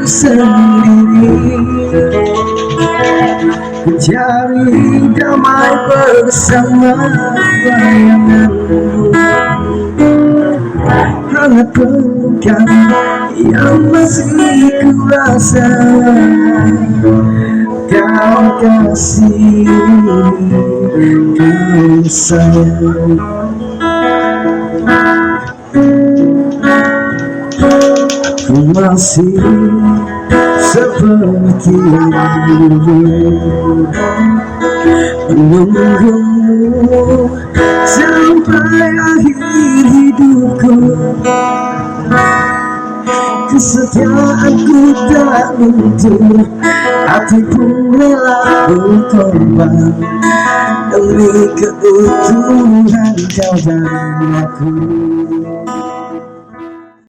sendiri, mencari damai bersama bayanganmu. Hangat pelukan yang masih kurasa kau kasih, kau sayang. Aku masih seperti dulu menunggumu sampai akhir hidupku. Kesetiaanku tak luntur, hati pun rela berkorban demi keutuhan kau dan aku.